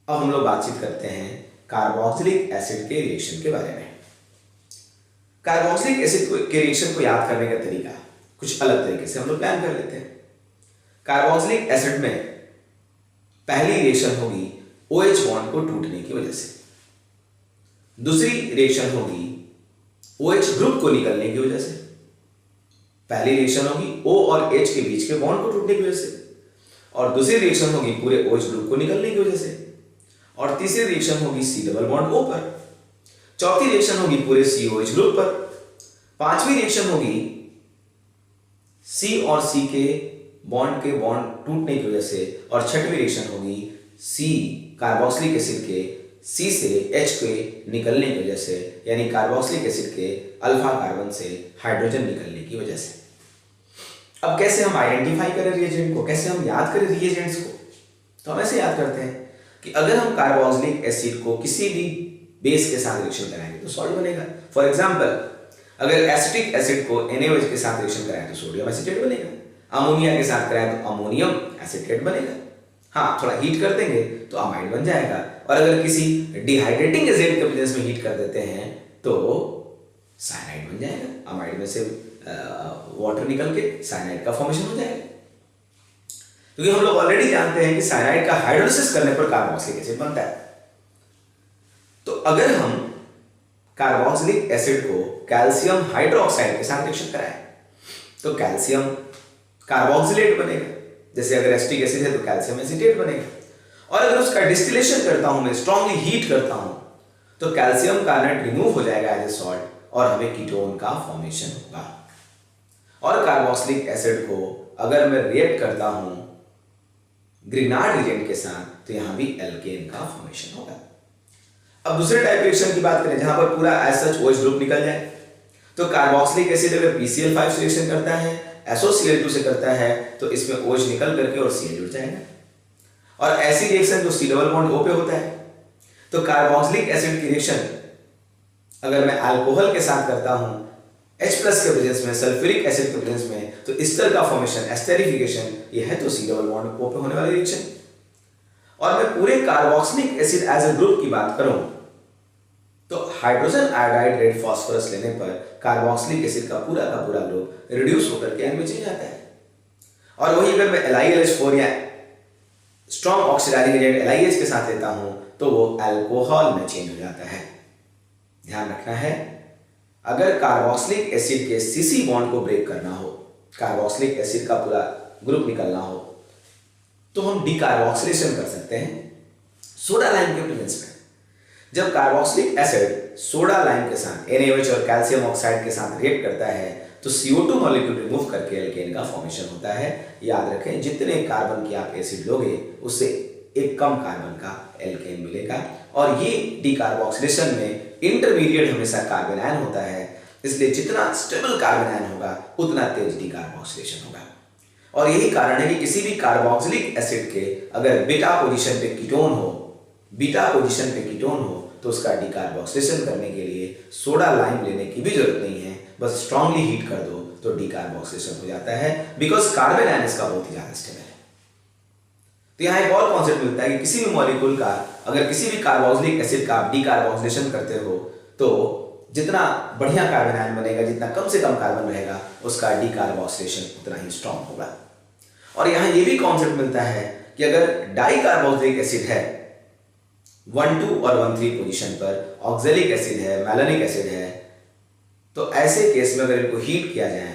अब हम लोग बातचीत करते हैं कार्बोक्सिलिक एसिड के रिएक्शन के बारे में। कार्बोक्सिलिक एसिड के रिएक्शन को याद करने का तरीका कुछ अलग तरीके से हम लोग प्लान कर लेते हैं। कार्बोक्सिलिक एसिड में पहली रिएक्शन होगी OH बॉन्ड को टूटने की वजह से, दूसरी रिएक्शन होगी OH ग्रुप को निकलने की वजह से। पहली रिएक्शन होगी O और H के बीच के बॉन्ड को टूटने की वजह से, और दूसरी रिएक्शन होगी पूरे OH ग्रुप को निकलने की वजह से, और तीसरी रिएक्शन होगी C डबल बॉन्ड O पर, चौथी रिएक्शन होगी पूरे COH ग्रुप पर, पांचवी रिएक्शन होगी C और C के बॉन्ड टूटने की वजह से, और छठवीं रिएक्शन होगी C कार्बोक्सिलिक एसिड के C से H के निकलने की वजह से, यानी कार्बोक्सिलिक एसिड के अल्फा कार्बन से हाइड्रोजन निकलने की वजह से। अब कैसे हम आइडेंटिफाई करें रिएजेंट को, कैसे हम याद करें रिएजेंट्स को? तो हम ऐसे याद करते हैं कि अगर हम कार्बोक्सिलिक एसिड को किसी भी बेस के साथ रिएक्शन कराएंगे तो सॉल्ट बनेगा। फॉर एग्जांपल, अगर एसिटिक एसिड को NaOH के साथ रिएक्शन कराएं तो सोडियम एसीटेट बनेगा, अमोनिया के साथ कराएं तो अमोनियम एसीटेट बनेगा। हाँ, थोड़ा हीट कर देंगे तो अमाइड बन जाएगा, और अगर किसी डिहाइड्रेटिंग एजेंट के प्रेजेंस में हीट कर देते हैं तो साइनाइड बन जाएगा। अमाइड में से वाटर निकल के साइनाइड का फॉर्मेशन हो जाएगा। क्योंकि हम लोग ऑलरेडी जानते हैं कि साइनाइड का हाइड्रोलिसिस करने पर कार्बोक्सिलिक एसिड बनता है। तो अगर हम कार्बोक्सिलिक एसिड को कैल्शियम हाइड्रोक्साइड के साथ रिएक्शन कराएं तो कैल्शियम कार्बोक्सिलेट बनेगा। जैसे अगर एसिटिक एसिड है तो कैल्शियम एसीटेट बनेगा। और अगर उसका डिस्टिलेशन करता हूं, मैं स्ट्रांगली हीट करता हूं, तो कैल्शियम कार्बोनेट रिमूव हो जाएगा एज ए सॉल्ट और हमें कीटोन का फॉर्मेशन होगा। और कार्बोक्सिलिक एसिड को अगर मैं रिएक्ट करता हूं ग्रिनार्ड एजेंट के साथ तो यहां भी एल्केन का फॉर्मेशन होगा। अब दूसरे टाइप रिएक्शन की बात करें जहां पर पूरा एज सच OH ग्रुप निकल जाए, तो कार्बोक्सिलिक एसिड अगर PCl5 से रिएक्शन करता है, SOCl2 से करता है, तो इसमें OH निकल करके और Cl जुड़ जाएगा। और ऐसी रिएक्शन जो C डबल बॉन्ड O पे होता है, तो कार्बोक्सिलिक एसिड की रिएक्शन अगर मैं अल्कोहल के साथ करता हूं H+ के प्रेजेंस में, सल्फ्यूरिक एसिड के प्रेजेंस में, तो एस्टर का फॉर्मेशन, एस्टेरिफिकेशन, ये है तो C डबल बॉन्ड O पे होने वाली रिएक्शन। और मैं पूरे carboxylic acid as a group की बात करूं तो हाइड्रोजन आयोडाइड रेड फास्फोरस लेने पर कार्बोक्सिलिक एसिड का पूरा ग्रुप रिड्यूस होकर के एन में चेंज आता है। और वही अगर मैं LiLH4 या स्ट्रॉन्ग ऑक्सीडाइजिंग एजेंट LiH के साथ लेता हूं तो वो अल्कोहल में चेंज हो जाता है। ध्यान रखना है, अगर कार्बोक्सिलिक एसिड के CC बॉन्ड को ब्रेक करना हो, कार्बोक्सिलिक एसिड का पूरा ग्रुप निकलना हो, तो हम डीकार्बोक्सिलेशन कर सकते हैं सोडा लाइम के प्रेजेंस में। जब कार्बोक्सिलिक एसिड सोडा लाइम के साथ NaOH और कैल्शियम ऑक्साइड के साथ रिएक्ट करता है तो CO2 मॉलिक्यूल रिमूव करके एल्केन का फॉर्मेशन होता है। याद रखें, जितने कार्बन की आप एसिड लोगे उससे एक कम कार्बन का एल्केन मिलेगा। और ये डीकार्बोक्सिलेशन में इंटरमीडिएट हमेशा कार्बन आयन होता है, इसलिए जितना स्टेबल कार्बन आयन होगा उतना तेज डीकार्बोक्सिलेशन होगा। और यही कारण है कि किसी भी कार्बोक्सिलिक एसिड के अगर बीटा पोजीशन पे कीटोन हो तो उसका डीकार्बोक्सिलेशन करने के लिए सोडा लाइम लेने की भी जरूरत नहीं है, बस स्ट्रांगली हीट कर दो तो डीकार्बोक्सिलेशन हो जाता है, बिकॉज कार्बन आयन इसका बहुत ही ज्यादा स्टेबल है। तो यहां एक और कॉन्सेप्ट मिलता है कि किसी भी मॉलिक्यूल का अगर किसी भी कार्बोक्सिलिक एसिड का आप डीकार्बोक्सिलेशन करते हो तो जितना बढ़िया कार्बन आयन बनेगा, जितना कम से कम कार्बन रहेगा, उसका डीकार्बोक्सिलेशन उतना ही स्ट्रांग होगा। और यहां यह भी कॉन्सेप्ट मिलता है कि अगर डाइकार्बोक्सिलिक एसिड है 1,2 और 1,3 पोजीशन पर, ऑक्सैलिक एसिड है, मैलोनिक एसिड है, तो ऐसे केस में अगर इनको हीट किया जाए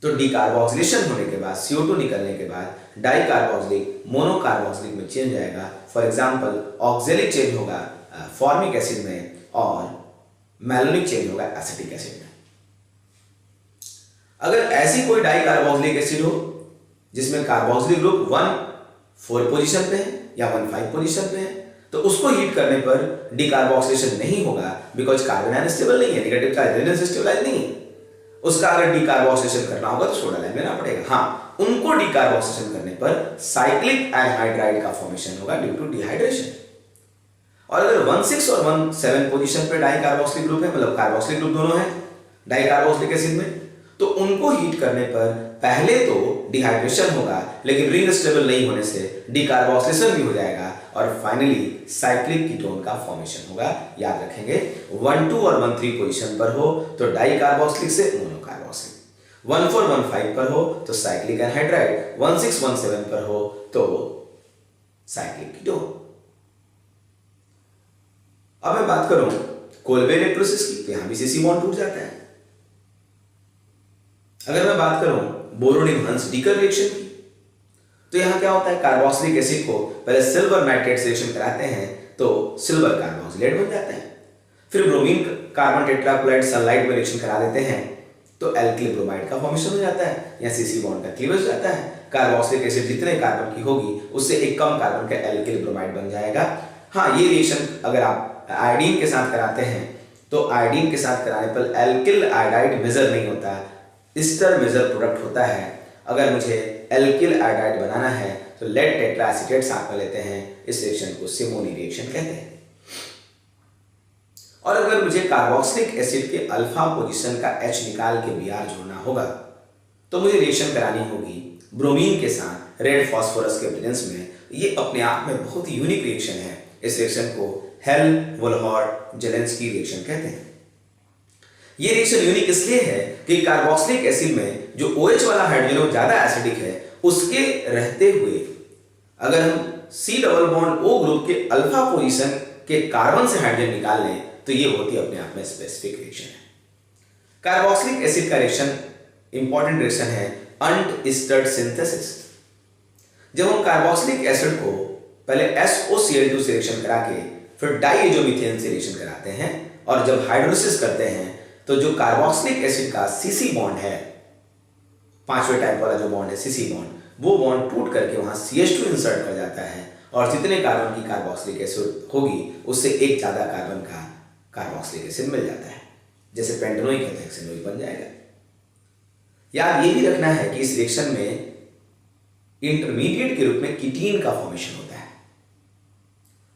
तो डीकार्बोक्सिलेशन होने के बाद, CO2 निकलने के बाद डाइकार्बोक्सिलिक मोनोकार्बोक्सिलिक में चेंज आएगा। फॉर एग्जांपल, ऑक्सैलिक चेंज होगा फॉर्मिक एसिड में और मैलोनिक चेंज होगा एसिटिक एसिड में। अगर ऐसी कोई डाइकार्बोक्सिलिक एसिड हो जिसमें कार्बोक्सिलिक ग्रुप 1,4 पोजीशन पे है या 1,5 पोजीशन पे है, तो उसको हीट करने पर डीकार्बोक्सिलेशन नहीं होगा, बिकॉज कार्बन आयन स्टेबल नहीं है, नेगेटिव चार्ज रेडियस स्टेबलाइज नहीं है। उसका अगर डीकार्बोक्सिलेशन करना होगा तो सोडा लाइम लेना पड़ेगा। हाँ, उनको डीकार्बोक्सिलेशन करने पर साइक्लिक एनहाइड्राइड का फॉर्मेशन होगा ड्यू टू डिहाइड्रेशन। और अगर 1,6 और 1,7 पोजीशन पे डाइकार्बोक्सिलिक ग्रुप है, मतलब कार्बोक्सिलिक ग्रुप दोनों है डाइकार्बोक्सिलिक एसिड में, तो उनको हीट करने पर पहले तो डिहाइड्रेशन होगा, लेकिन रिंग स्टेबल नहीं होने से डिकार्बोक्सिलेशन भी हो जाएगा और फाइनली साइक्लिक कीटोन का फॉर्मेशन होगा। याद रखेंगे 1, 2 और 1, 3 पोजीशन पर हो तो डाइकार्बोक्सिलिक से मोनोकार्बोक्सिलिक, 1, 4, 1, 5 पर हो तो साइक्लिक एनहाइड्राइड, 1, 6, 1, 7 पर हो तो साइक्लिक कीटोन। अब मैं बात करूं कोल्बे इलेक्ट्रोलिसिस की, तो यहां भी सीसी बॉन्ड टूट जाता है। अगर मैं बात करूं बोरोन इनहांस डीकर रिएक्शन की, तो यहां क्या होता है, कार्बोक्सिलिक एसिड को पहले सिल्वर नाइट्रेट से रिएक्शन कराते हैं तो सिल्वर कार्बोक्सिलेट बन जाता है। फिर ब्रोमीन कार्बन टेट्राक्लोराइड सनलाइट में रिएक्शन करा देते हैं तो एल्किल ब्रोमाइड का फॉर्मेशन हो जाता है, या सीसी बॉन्ड का क्लीवेज हो जाता है। कार्बोक्सिलिक एसिड जितने कार्बन की होगी उससे एक कम कार्बन का एल्किल ब्रोमाइड बन जाएगा। हाँ, ये रिएक्शन अगर आप आयोडीन के साथ कराते हैं तो आयोडीन के साथ कराने पर एल्किल आयोडाइड मेजर नहीं होता, एस्टर मेजर प्रोडक्ट होता है। अगर मुझे एल्किल आयोडाइड बनाना है तो लेड टेट्राएसीटेट साथ में लेते हैं, इस रिएक्शन को सिमोनी रिएक्शन कहते हैं। और अगर मुझे कार्बोक्सिलिक एसिड के अल्फा पोजीशन का H निकाल के Br जोड़ना होगा तो मुझे रिएक्शन करानी होगी ब्रोमीन के साथ रेड फास्फोरस के प्रेजेंस में। ये अपने आप में बहुत ही यूनिक रिएक्शन है। इस रिएक्शन को हेल-वोल्हॉर्ड-जेलेंस्की रिएक्शन कहते हैं। ये रिएक्शन यूनिक इसलिए है कि कार्बोक्सिलिक एसिड में जो OH वाला हाइड्रोजन वो ज्यादा एसिडिक है, उसके रहते हुए अगर हम C double bond O group के अल्फा पोजीशन के कार्बन से हाइड्रोजन निकाल लें तो ये होती है अपने आप में स्पेसिफिक रिएक्शन है। कार्बोक्सिलिक एसिड का रिएक्शन इंपॉर्टेंट रिएक्शन है अनईस्टर्ड सिंथेसिस। जब हम कार्बोक्सिलिक एसिड को पहले SOCl2 से रिएक्शन करा के फिर डाइएजोमीथेन से रिएक्शन कराते हैं और जब हाइड्रोलिसिस करते हैं तो जो कार्बोक्सिलिक एसिड का CC बॉन्ड है, पांचवें टाइप वाला जो बॉन्ड है CC बॉन्ड, वो बॉन्ड टूट करके वहां CH2 इंसर्ट कर जाता है और जितने कार्बन की कार्बोक्सिलिक एसिड होगी उससे एक ज्यादा कार्बन का कार्बोक्सिलिक एसिड मिल जाता है, जैसे पेंटेनोइक हेक्सेनोइक बन जाएगा। याद ये भी रखना है कि इस रिएक्शन में इंटरमीडिएट के रूप में कीटीन का फॉर्मेशन होता है।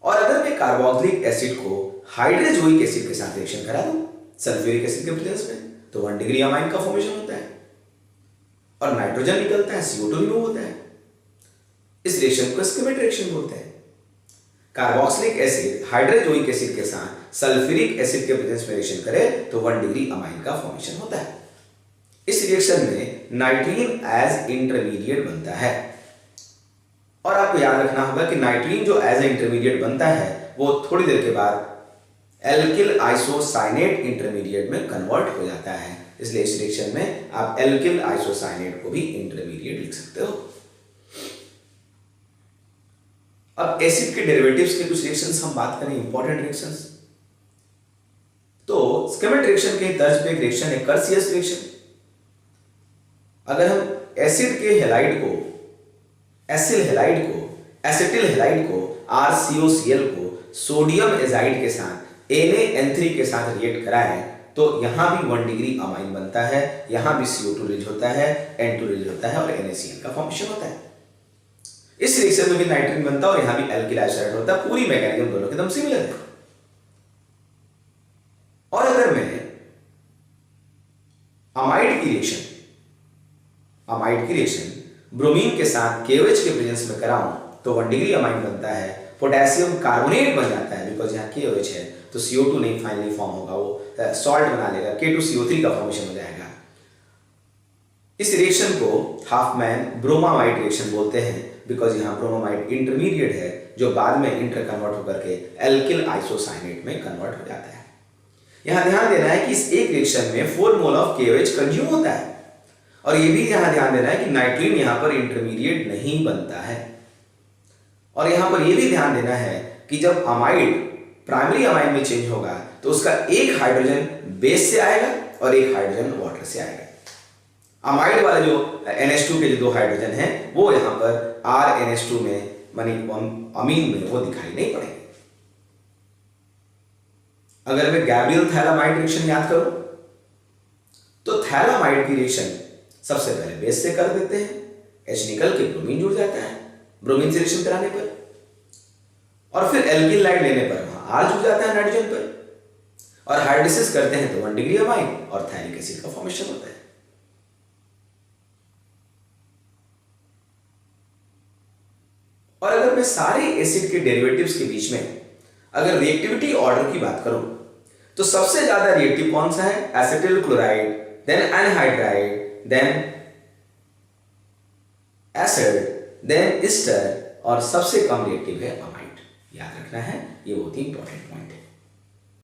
और अगर मैं कार्बोक्सिलिक एसिड को हाइड्रोजोइक एसिड के साथ रिएक्शन करा दूं सल्फ्यूरिक एसिड के प्रेजेंस में तो 1 डिग्री अमाइन का फॉर्मेशन होता है और नाइट्रोजन निकलता है, CO2 रिमूव होता है। इस रिएक्शन को स्कीमेट रिएक्शन बोलते हैं। कार्बोक्सिलिक एसिड हाइड्रोजोइक एसिड के साथ सल्फ्यूरिक एसिड के प्रेजेंस में रिएक्शन करे तो 1 डिग्री अमाइन का फॉर्मेशन होता है। इस रिएक्शन में नाइट्रीन एज इंटरमीडिएट बनता है और आपको याद रखना होगा कि नाइट्रीन जो एज इंटरमीडिएट बनता है वो थोड़ी देर के बाद एल्किल आइसोसाइनेट इंटरमीडिएट में कन्वर्ट हो जाता है। इसलिए इस रिएक्शन में आप एल्किल आइसोसाइनेट को भी इंटरमीडिएट लिख सकते हो। अब एसिड के डेरिवेटिव्स के कुछ रिएक्शंस हम बात करें, इंपॉर्टेंट रिएक्शंस। तो स्कीमेट रिएक्शन के तर्ज पे एक रिएक्शन है कर्सियस रिएक्शन। अगर हम एसिड के हेलाइड को एसिल हेलाइड को एसिटिल हेलाइड को RCOCl को सोडियम एजाइड के साथ Na-N3 के साथ रिएक्ट कराएं तो यहां भी 1 डिग्री अमाइन बनता है, यहां भी CO2 रिलीज होता है, N2 रिलीज होता है और NaCl का फॉर्मेशन होता है। इस रिएक्शन में भी नाइट्रीन बनता है और यहां भी एल्किल आइसोसाइनेट होता है। पूरी मैकेनिज्म दोनों एकदम सिमिलर है। और अगर मैं अमाइड की रिएक्शन ब्रोमीन के साथ KOH के प्रेजेंस में कराऊं तो 1 डिग्री अमाइन बनता है, पोटेशियम कार्बोनेट बन जाता है बिकॉज यहाँ KOH है तो CO2 नहीं फाइनली फॉर्म होगा, वो सॉल्ट बना लेगा, K2CO3 का फॉर्मेशन हो जाएगा। इस रिएक्शन को हाफमैन ब्रोमामाइड रिएक्शन बोलते हैं बिकॉज यहाँ ब्रोमामाइड इंटरमीडिएट है जो बाद में इंटर कन्वर्ट होकर के एल्किल आइसोसाइनेट में कन्वर्ट हो जाता है। यहाँ ध्यान देना है कि इस एक रिएक्शन में 4 मोल ऑफ KOH कंज्यूम होता है और ये भी यहाँ ध्यान देना है कि नाइट्रीन यहाँ पर इंटरमीडिएट नहीं बनता है। और यहाँ पर यह भी ध्यान देना है कि जब अमाइड प्राइमरी अमाइन में चेंज होगा तो उसका एक हाइड्रोजन बेस से आएगा और एक हाइड्रोजन वाटर से आएगा। अमाइड वाले जो NH2 के जो 2 हाइड्रोजन हैं वो यहाँ पर RNH2 में मानी अमीन में वो दिखाई नहीं पड़ेंगे। अगर मैं गैब्रियल थैलामाइड रिएक्शन याद करूं तो थैलामाइड की रिएक्शन सबसे पहले बेस से कर देते हैं, H निकल के ब्रोमीन जुड़ जाता है ब्रोमीन से रिएक्शन कराने पर, और फिर एल्किल लाइट लेने पर वहां R जुड़ जाता है नाइट्रोजन पर और हाइड्रोलिसिस करते हैं तो 1 डिग्री अमाइन और थैलिक एसिड का फॉर्मेशन होता है। मैं सारे एसिड के डेरिवेटिव्स के बीच में अगर रिएक्टिविटी ऑर्डर की बात करूं तो सबसे ज्यादा रिएक्टिव कौन सा है? Acetyl chloride, then anhydride, then acid, then ester और सबसे कम रिएक्टिव है अमाइड। याद रखना है, ये बहुत ही इंपॉर्टेंट पॉइंट है।